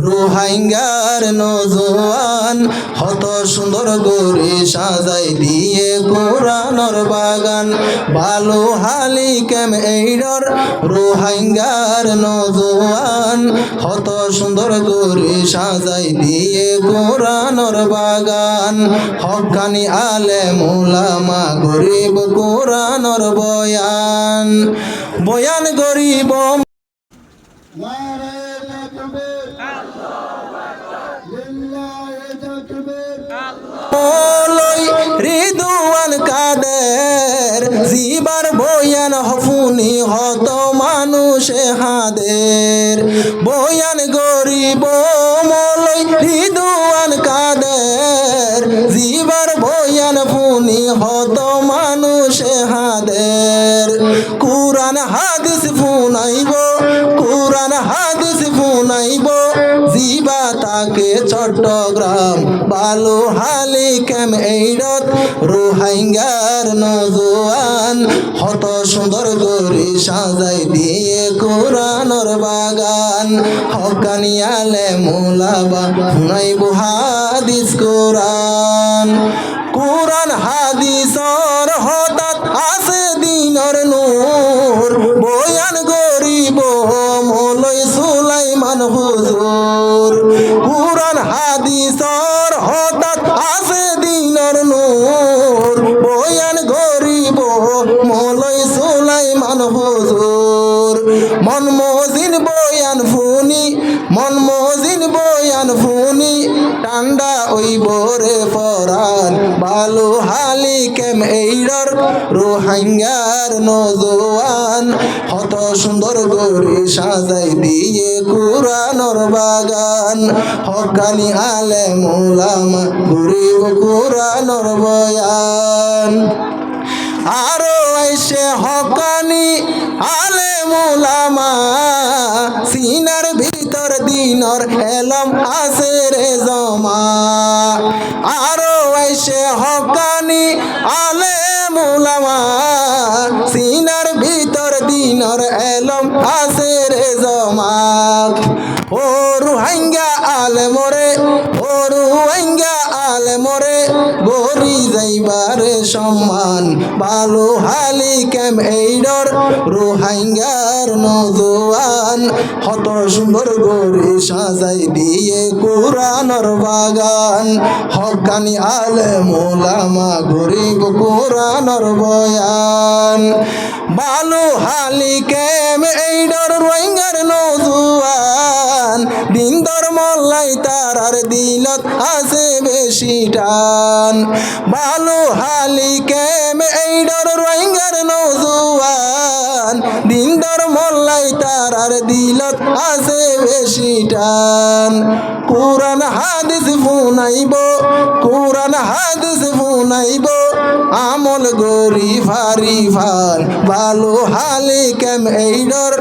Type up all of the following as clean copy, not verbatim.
রোহিঙ্গার নজওয়ান হত সুন্দর করে সাজাই দিয়ে কোরআনের বাগান বালু হালি ক্যাম এইডর রোহিঙ্গার নজওয়ান হত সুন্দর করে সাজাই দিয়ে কোরআনের বাগান হক্কানি আলেম উলামা গরিব কোরআনের বয়ান বয়ান গরিব রিদওয়ান কাদের জিবার বয়ান হফুনি হত মানুষে হাদের বয়ান গরিব মলই রিদওয়ান কাদের জিবার বয়ান ফুনি হত মানুষে হাদের কুরআন হাদিস ফুনাইব কুরআন হাদিস ফুনাইব জিবা তাকে চট্টগ্রাম বালু হালি ক্যাম এইডত রোহিঙ্গার নজওয়ান হত সুন্দর করে সাজাই দিয়ে কোরআনের বাগান হক্কানি আলেম উলামা শুনাইব হাদিস কোরআন কোরআন হাদিসর হঠাৎ আছে দিনর নূর বয়ান গরিব মৌলই সুলাইমান হুজুর কোরআন হাদিসর হঠাৎ আছে দিনর নূর বয়ান গরিব মৌলই সুলাইমান হুজুর মন মজিন বয়ান ফুনি মন মজিন বয়ান ফুনি ঠান্ডা ওই বোরে ফরান বালু হালি ক্যাম এইডর রোহিঙ্গার নজওয়ান হত সুন্দর করে সাজাই দিয়ে কোরআনের বাগান হক্কানি আলেম উলামা গরিব কোরআনের বয়ান আরো আইসে হক্কানি আলেম উলামা সিনার ভিতর দিনর এলম আছে রে জমা আরো আইসে হক্কানি আলেম উলামা সিনার ভিতর দিনর এলম আছে রে জমা ও রোহিঙ্গা আলেমরে ও রোহিঙ্গা আলেমরে গরি যাইবারে সম্মান বালু হালি ক্যাম এইডর রোহিঙ্গার নজওয়ান হত সুন্দর করে সাজাই দিয়ে কোরআনের বাগান হক্কানি আলেম উলামা গরিব কোরআনের বয়ান বালু হালি ক্যাম এইডর রোহিঙ্গার নজওয়ান দিন ধর্মলাই তারার দিলত আছে বেশি টান বালু হালি ক্যাম এইডর রোহিঙ্গার নজওয়ান দিন ধর্মলাই তারার দিলত আছে বেশি টান কোরআন হাদিস ফুনাইব কোরআন হাদিস ফুনাইব আমল গরি ফারি ফান বালু হালি ক্যাম এইডর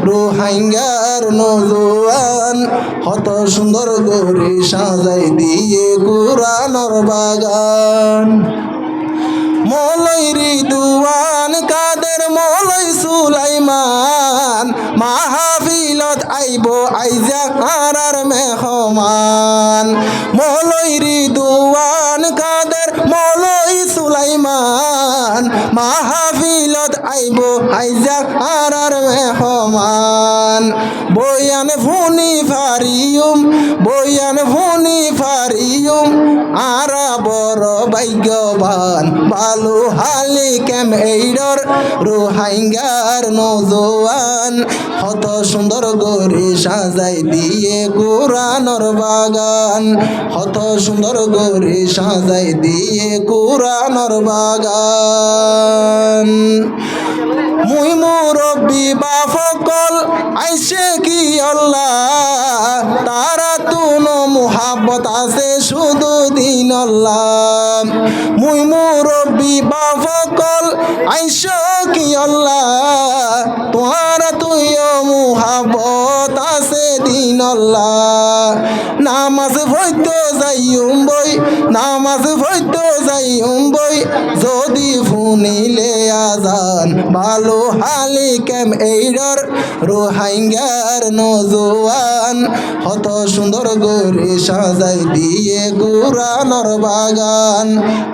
রোহিঙ্গার নজওয়ান হত সুন্দর করে সাজাই দিয়ে কোরআনের বাগান মৌলই রিদওয়ান কাদের মৌলই সুলাইমান মাহফিলত আইব আইজা আর মেহমান মৌলই রিদওয়ান কাদের মৌলই সুলাইমান মাহফিলত আইব আইজা আর মেহমান বয়ান ফুনি ফারিয়ুম বয়ান ফুনি ফারিয়ুম আরা বড় ভাগ্যবান বালু হালি ক্যাম এইডর রোহিঙ্গার নজওয়ান হত সুন্দর করে সাজাই দিয়ে কোরআনের বাগান হত সুন্দর করে সাজাই দিয়ে কোরআনের বাগান মুই মুরব্বি বাফকল আইসে কি আল্লাহ তারা তুনো মুহাব্বত আছে শুধু দিন আল্লাহ মুই মুরব্বি বাফকল আইসো কি আল্লাহ তোমারা তুইও মুহাব্বত আছে দিন আল্লাহ নামাজ পড়তে যাইম বই নামাজ পড়তে যাইম বই যদি শুনিলে আজান ভালো হালি কেম এইডর রোহাইঙ্গার নজওয়ান কত সুন্দর করে সাজাই দিয়ে কুরআনের বাগান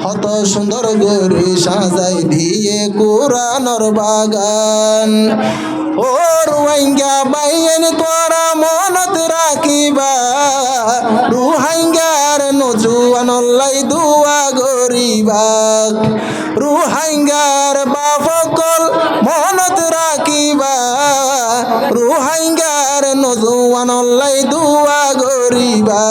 কত সুন্দর করে সাজাই দিয়ে কুরআনের বাগান ও রোহিঙ্গা বাইন তোরা মনত রাখিবা রোহিঙ্গার নজওয়ান লাই দুয়া গরিবা রোহিঙ্গার বাপকল মনত রাখিবা রোহিঙ্গার নজওয়ান লাই দুয়া গরিবা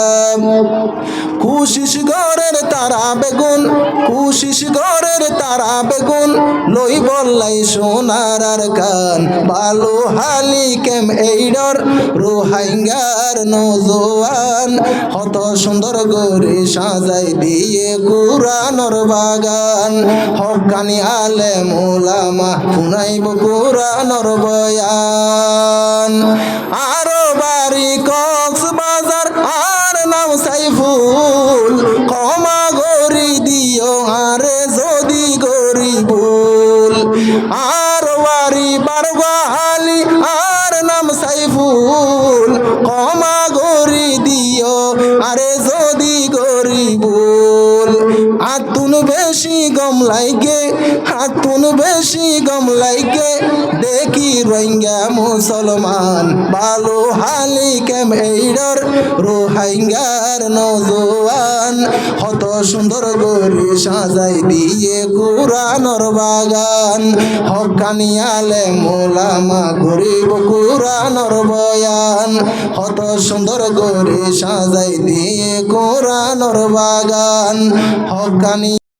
কুশিস গরের তারা বেগুন কুশিস গরের তারা বেগুন লই বললাই সোনার আর কান ভালো হালি কেম এইডর রোহিঙ্গার নজওয়ান কত সুন্দর করে সাজাই দিয়ে কুরআনের বাগান হক্কানি আলেম উলামা শুনাইব কুরআনের বয়ান আরো বাড়ি কক্সবাজার আর নাম সাইফুল ক্ষমা গরি দিও আরে যদি গরিবুল আর বাড়ি বারবাহালি আর নাম সাইফুল ক্ষমা গরি দিও আরে যদি গরিবুল আতুন বেশি গম লাইগে আতুন বেশি গম লাইগে দেখি রোহিঙ্গা মুসলমান ভালো হালি কেম এইডর রোহিঙ্গার নজওয়ান কত সুন্দর করে সাজাই দিয়ে কুরআনের বাগান হক্কানি আলেম উলামা গরিব কুরআনের বয়ান কত সুন্দর করে সাজাই দিয়ে কুরআনের বাগান হক্কানি